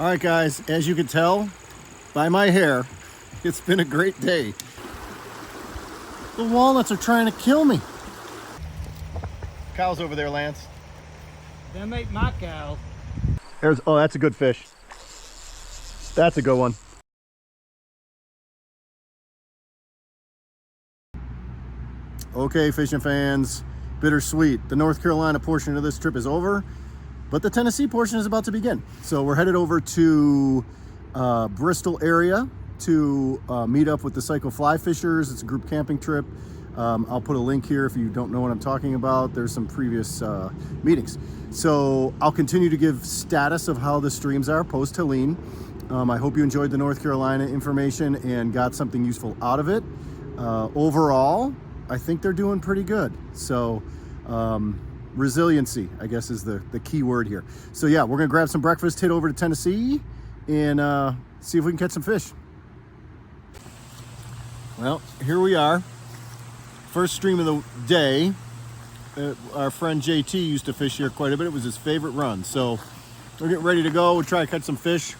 All right, guys, as you can tell by my hair, it's been a great day. The walnuts are trying to kill me. Cows over there, Lance. Them ain't my cows. Oh, that's a good fish. That's a good one. Okay, fishing fans, bittersweet. The North Carolina portion of this trip is over, but the Tennessee portion is about to begin. So we're headed over to Bristol area to meet up with the Cycle Fly Fishers. It's a group camping trip. I'll put a link here if you don't know what I'm talking about. There's some previous meetings. So I'll continue to give status of how the streams are post-Helene. I hope you enjoyed the North Carolina information and got something useful out of it. Overall, I think they're doing pretty good. So resiliency, I guess, is the key word here. So yeah, we're gonna grab some breakfast, hit over to Tennessee, and see if we can catch some fish. Well, here we are. First stream of the day. Our friend JT used to fish here quite a bit. It was his favorite run. So we're getting ready to go. We'll try to catch some fish.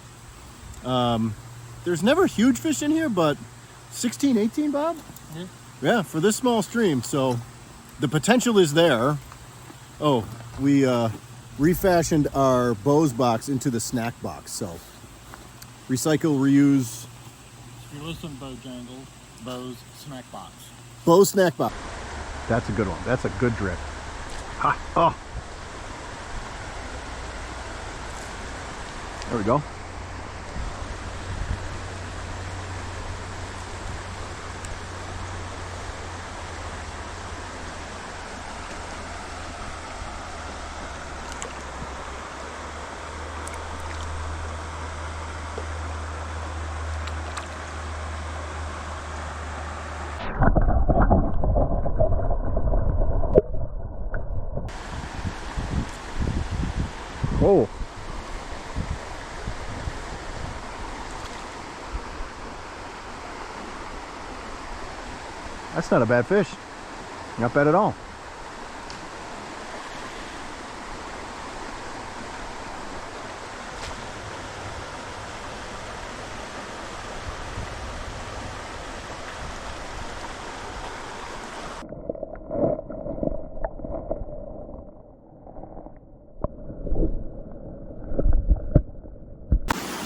There's never huge fish in here, but 16, 18, Bob? Mm-hmm. Yeah, for this small stream. So the potential is there. Oh, we refashioned our Bose box into the snack box. So recycle, reuse. If you listen, Bojangles, Bose snack box. Bose snack box. That's a good one. That's a good drift. Ha! Oh. There we go. Oh. That's not a bad fish. Not bad at all.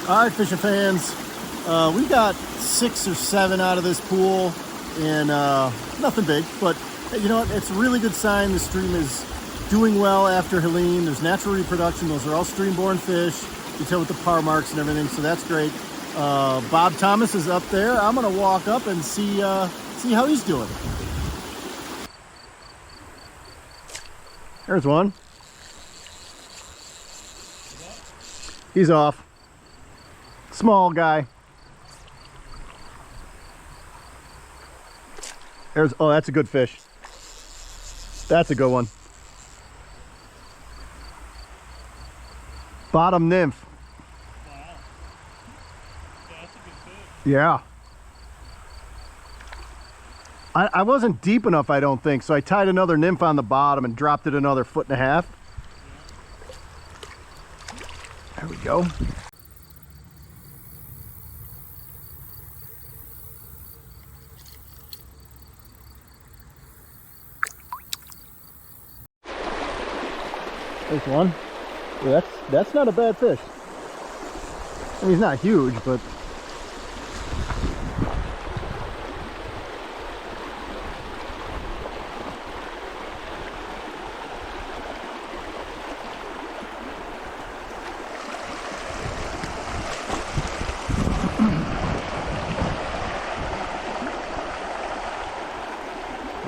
All right, fishing fans, we got 6 or 7 out of this pool, and nothing big, but you know what? It's a really good sign the stream is doing well after Helene. There's natural reproduction. Those are all stream-borne fish. You can tell with the par marks and everything, so that's great. Bob Thomas is up there. I'm gonna walk up and see how he's doing. There's one. He's off. Small guy. Oh, that's a good fish. That's a good one. Bottom nymph. Wow. Yeah, that's a good fish. Yeah. I wasn't deep enough, I don't think, so I tied another nymph on the bottom and dropped it another 1.5 feet. Yeah. There we go. There's one. Yeah, that's not a bad fish. I mean, he's not huge, but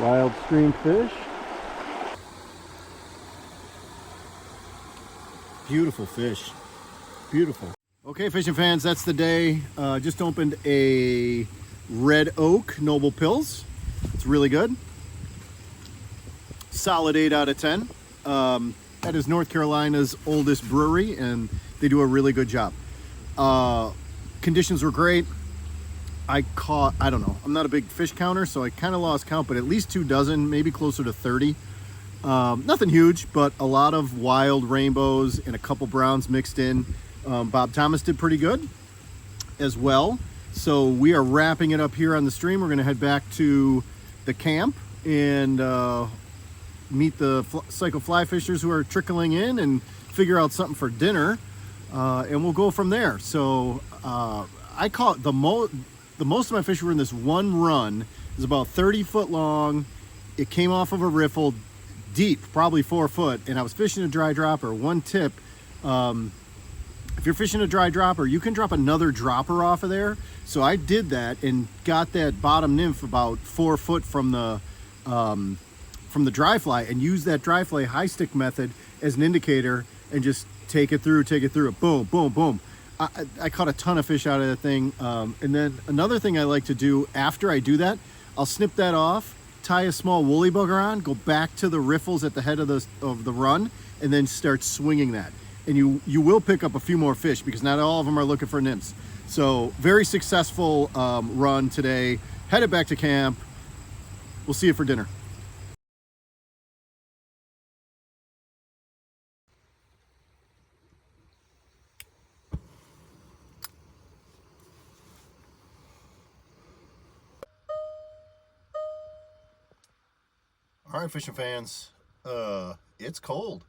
wild stream fish. Beautiful fish. Beautiful. Okay, fishing fans, that's the day. Just opened a Red Oak Noble Pills. It's really good. Solid 8 out of 10. That is North Carolina's oldest brewery, and they do a really good job. Conditions were great. I caught, I don't know, I'm not a big fish counter, so I kind of lost count, but at least 2 dozen, maybe closer to 30. Nothing huge, but a lot of wild rainbows and a couple browns mixed in. Bob Thomas did pretty good as well. So we are wrapping it up here on the stream. We're going to head back to the camp and meet the cycle fly fishers who are trickling in and figure out something for dinner, and we'll go from there. So I caught the most of my fish were in this one run. It's about 30 foot long. It came off of a riffle, deep, probably 4 foot, and I was fishing a dry dropper. One tip, if you're fishing a dry dropper, you can drop another dropper off of there. So I did that and got that bottom nymph about 4 foot from the dry fly, and used that dry fly high stick method as an indicator and just take it through, boom, boom, boom. I caught a ton of fish out of that thing. And then another thing I like to do after I do that, I'll snip that off, tie a small woolly bugger on, go back to the riffles at the head of the run, and then start swinging that. And you will pick up a few more fish because not all of them are looking for nymphs. So very successful run today. Headed back to camp. We'll see you for dinner. All right, fishing fans, it's cold.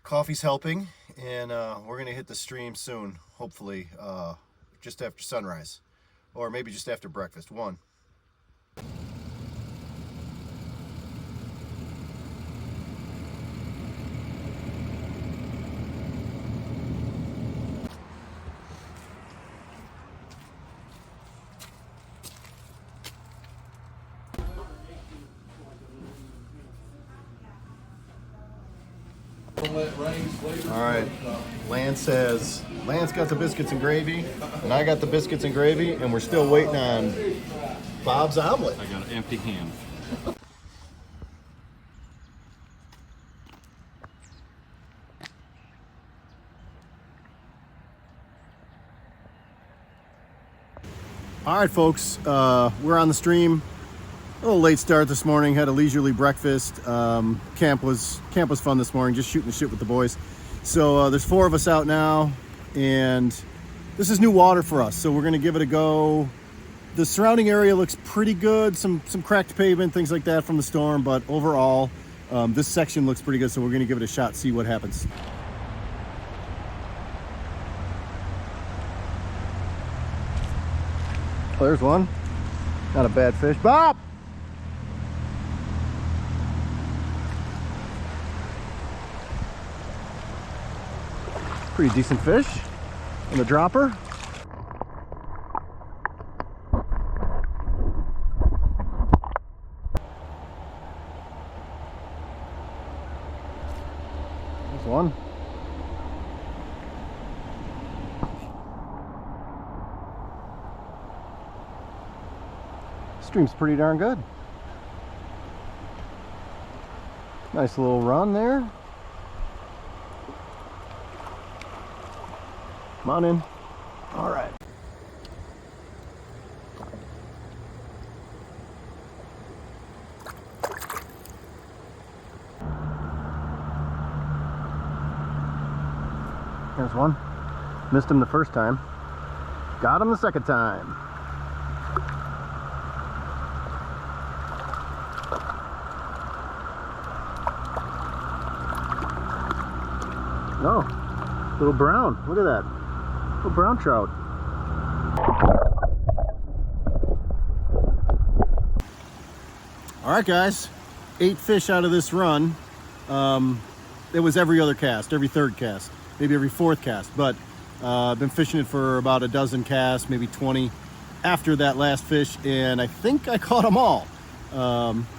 Coffee's helping, and we're gonna hit the stream soon, hopefully just after sunrise, or maybe just after breakfast. One. All right, Lance got the biscuits and gravy, and I got the biscuits and gravy, and we're still waiting on Bob's omelet. I got an empty hand. All right, folks, we're on the stream. A little late start this morning. Had a leisurely breakfast. Camp was fun this morning. Just shooting the shit with the boys. So there's 4 of us out now, and this is new water for us. So we're gonna give it a go. The surrounding area looks pretty good. Some cracked pavement, things like that from the storm. But overall, this section looks pretty good. So we're gonna give it a shot, see what happens. Oh, there's one. Not a bad fish. Bob! Pretty decent fish on the dropper. There's one. Stream's pretty darn good. Nice little run there. Come on in. All right. There's one. Missed him the first time. Got him the second time. Oh, little brown. Look at that. Little brown trout. All right, guys. 8 fish out of this run. It was every other cast, every third cast, maybe every fourth cast. But I've been fishing it for about a dozen casts, maybe 20 after that last fish, and I think I caught them all.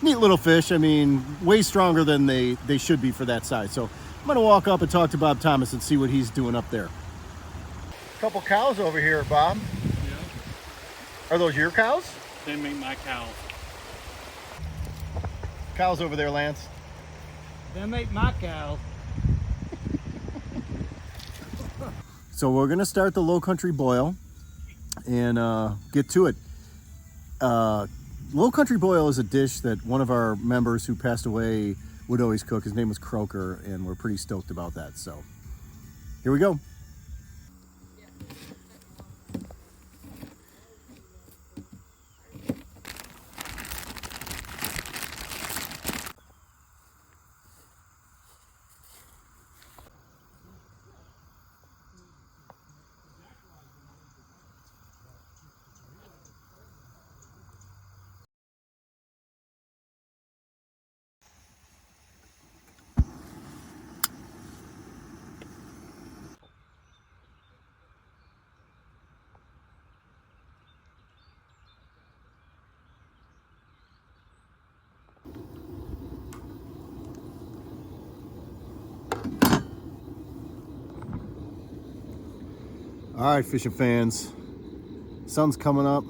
Neat little fish. I mean, way stronger than they should be for that size. So I'm gonna walk up and talk to Bob Thomas and see what he's doing up there. Couple cows over here, Bob. Yeah. Are those your cows? They make my cows. Cows over there, Lance. They make my cows. So we're gonna start the low country boil and get to it. Low country boil is a dish that one of our members who passed away would always cook. His name was Croker, and we're pretty stoked about that. So here we go. All right, fishing fans, sun's coming up,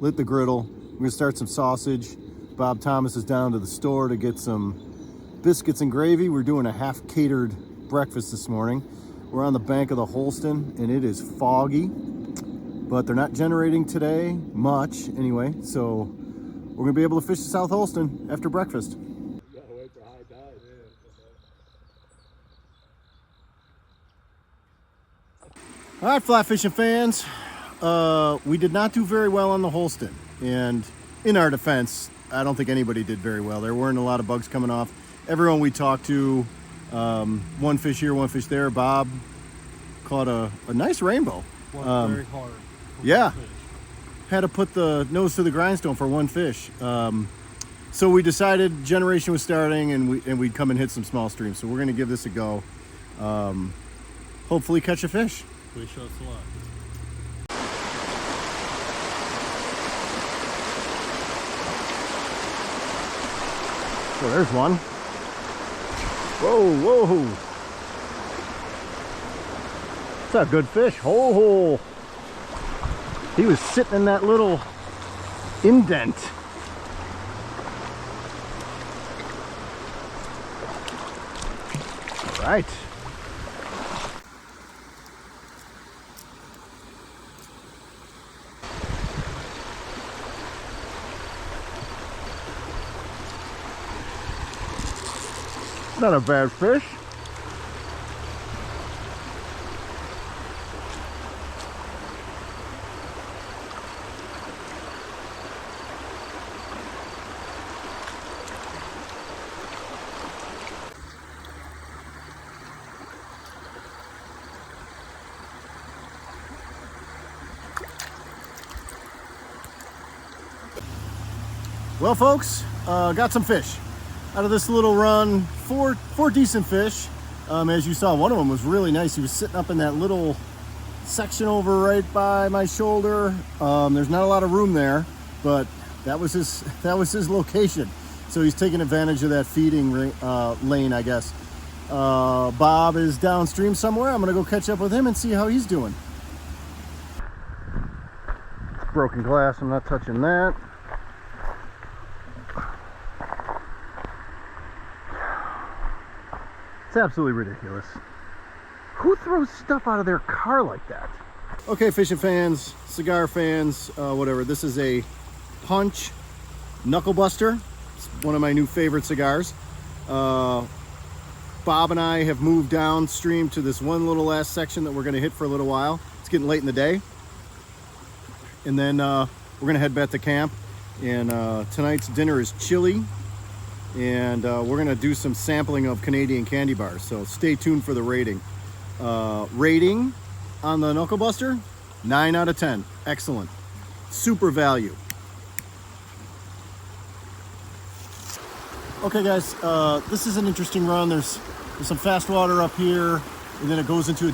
lit the griddle. We're gonna start some sausage. Bob Thomas is down to the store to get some biscuits and gravy. We're doing a half catered breakfast this morning. We're on the bank of the Holston and it is foggy, but they're not generating today much anyway. So we're gonna be able to fish the South Holston after breakfast. All right, fly fishing fans, we did not do very well on the Holston, and in our defense, I don't think anybody did very well. There weren't a lot of bugs coming off. Everyone we talked to, one fish here, one fish there. Bob caught a nice rainbow. Very hard. Yeah, had to put the nose to the grindstone for one fish. So we decided generation was starting, and we'd come and hit some small streams. So we're gonna give this a go. Hopefully catch a fish. Wish us luck. So there's one. Whoa, whoa. That's a good fish. Ho, ho. He was sitting in that little indent. All right. Not a bad fish. Well, folks, got some fish out of this little run. Four decent fish. As you saw, one of them was really nice. He was sitting up in that little section over right by my shoulder. There's not a lot of room there, but that was his location. So he's taking advantage of that feeding lane, I guess. Bob is downstream somewhere. I'm gonna go catch up with him and see how he's doing. Broken glass, I'm not touching that. It's absolutely ridiculous. Who throws stuff out of their car like that? Okay, fishing fans, cigar fans, whatever. This is a Punch Knuckle Buster. It's one of my new favorite cigars. Bob and I have moved downstream to this one little last section that we're gonna hit for a little while. It's getting late in the day. And then we're gonna head back to camp. And tonight's dinner is chili. And we're gonna do some sampling of Canadian candy bars, so stay tuned for the rating. Rating on the Knuckle Buster, 9 out of 10. Excellent. Super value. Okay guys, this is an interesting run. There's some fast water up here, and then it goes into a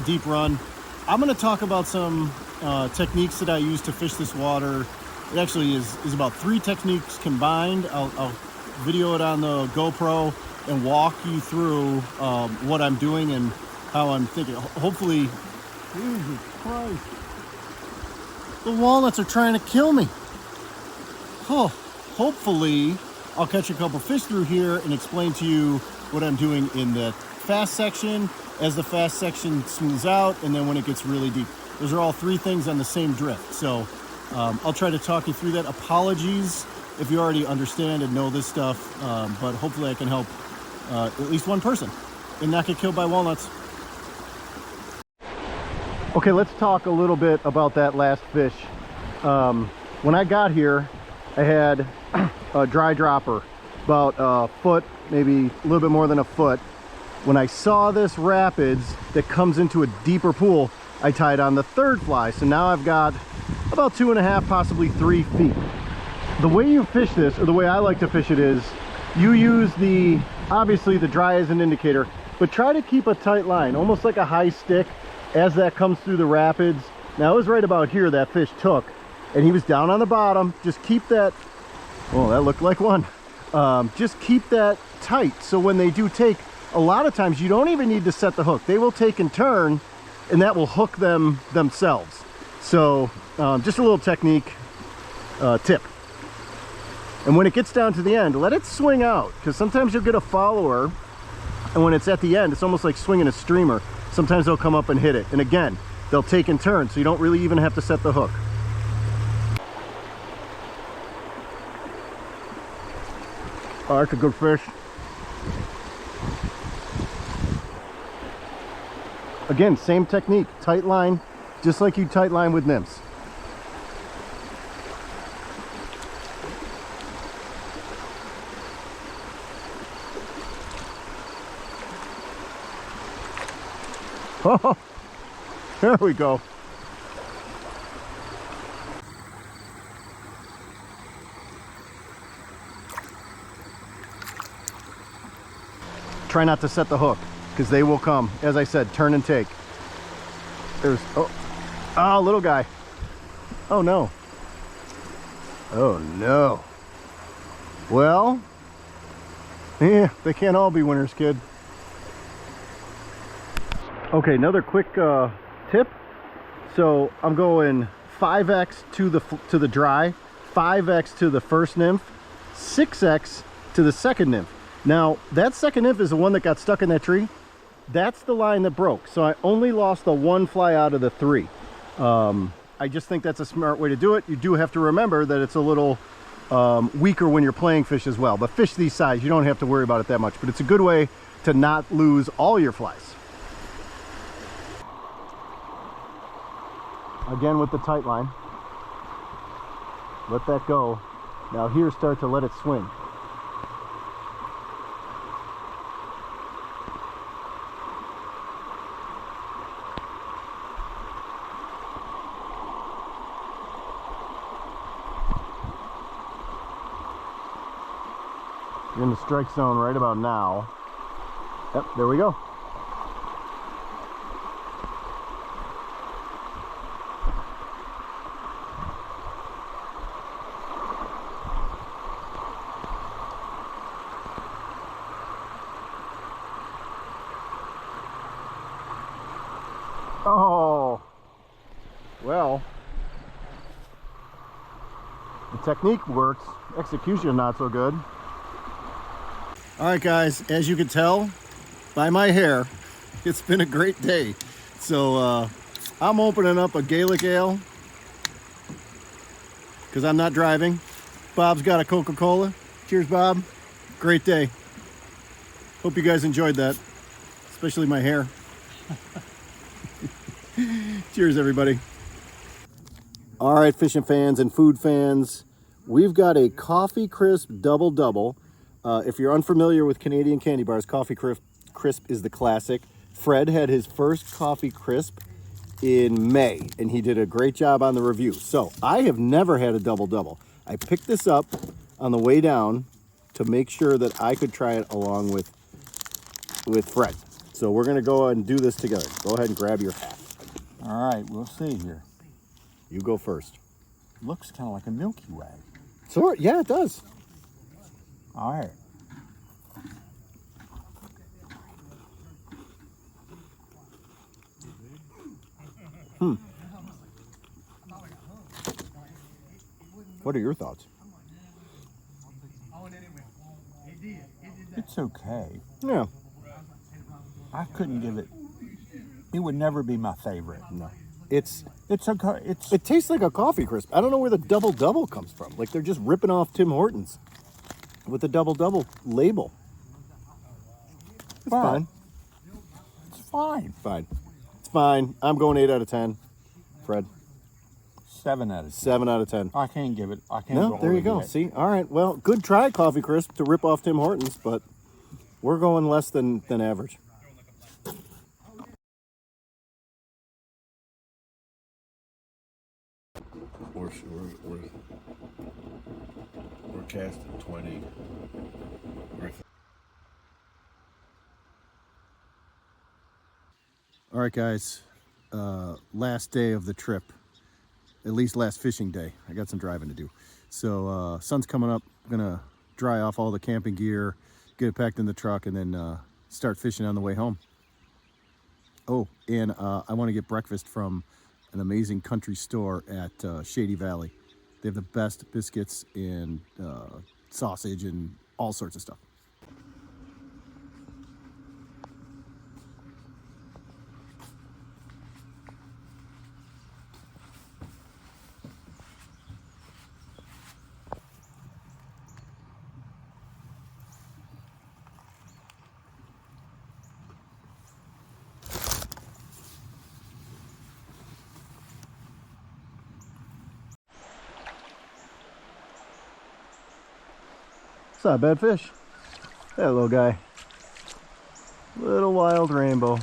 deep run. I'm gonna talk about some techniques that I use to fish this water. It actually is about 3 techniques combined. I'll video it on the GoPro and walk you through what I'm doing and how I'm thinking. Hopefully, Jesus Christ, the walnuts are trying to kill me. Oh, hopefully I'll catch a couple fish through here and explain to you what I'm doing in the fast section as the fast section smooths out, and then when it gets really deep. Those are all 3 things on the same drift. So I'll try to talk you through that. Apologies if you already understand and know this stuff, but hopefully I can help at least one person and not get killed by walnuts. Okay, let's talk a little bit about that last fish. When I got here, I had a dry dropper, about a foot, maybe a little bit more than a foot. When I saw this rapids that comes into a deeper pool, I tied on the 3rd fly. So now I've got about 2.5, possibly 3 feet. The way you fish this, or the way I like to fish it, is you use obviously the dry as an indicator, but try to keep a tight line, almost like a high stick as that comes through the rapids. Now it was right about here that fish took, and he was down on the bottom. Just keep that, oh, that looked like one. Just keep that tight, so when they do take, a lot of times you don't even need to set the hook. They will take and turn, and that will hook them themselves. So just a little technique tip. And when it gets down to the end, let it swing out, because sometimes you'll get a follower, and when it's at the end, it's almost like swinging a streamer. Sometimes they'll come up and hit it, and again, they'll take in turns, so you don't really even have to set the hook. Oh, that's a good fish. Again, same technique, tight line, just like you tight line with nymphs. Oh, there we go. Try not to set the hook, because they will come. As I said, turn and take. There's, oh, little guy. Oh no. Oh no. Well, yeah, they can't all be winners, kid. Okay, another quick tip. So I'm going 5x to the dry, 5x to the first nymph, 6x to the second nymph. Now that second nymph is the one that got stuck in that tree. That's the line that broke. So I only lost the one fly out of the 3. I just think that's a smart way to do it. You do have to remember that it's a little weaker when you're playing fish as well. But fish these size, you don't have to worry about it that much. But it's a good way to not lose all your flies. Again with the tight line. Let that go. Now here, start to let it swing. You're in the strike zone right about now. Yep, there we go. Oh, well, the technique works, execution not so good. All right, guys, as you can tell by my hair, it's been a great day. So I'm opening up a Gaelic ale because I'm not driving. Bob's got a Coca-Cola. Cheers, Bob. Great day. Hope you guys enjoyed that, especially my hair. Cheers, everybody. All right, fishing fans and food fans, we've got a Coffee Crisp double-double. If you're unfamiliar with Canadian candy bars, Coffee Crisp is the classic. Fred had his first Coffee Crisp in May, and he did a great job on the review. So I have never had a double-double. I picked this up on the way down to make sure that I could try it along with Fred. So we're gonna go and do this together. Go ahead and grab your hat. All right, we'll see here. You go first. Looks kind of like a Milky Way. So yeah, it does. All right. What are your thoughts? It's okay. Yeah. I couldn't give it. It would never be my favorite. No. It's okay. It tastes like a Coffee Crisp. I don't know where the double-double comes from. Like they're just ripping off Tim Hortons with the double-double label. It's fine. It's fine. Fine. It's fine. I'm going 8 out of 10. Fred? 7 out of 10. 7 out of 10. I can't give it. I can't. No, there you go. Yet. See? All right. Well, good try, Coffee Crisp, to rip off Tim Hortons, but we're going less than average. We're casting 20. All right, guys. Last day of the trip. At least last fishing day. I got some driving to do. So sun's coming up. I'm gonna dry off all the camping gear, get it packed in the truck, and then start fishing on the way home. Oh, and I want to get breakfast from an amazing country store at Shady Valley. They have the best biscuits and sausage and all sorts of stuff. It's not a bad fish. That little guy. Little wild rainbow.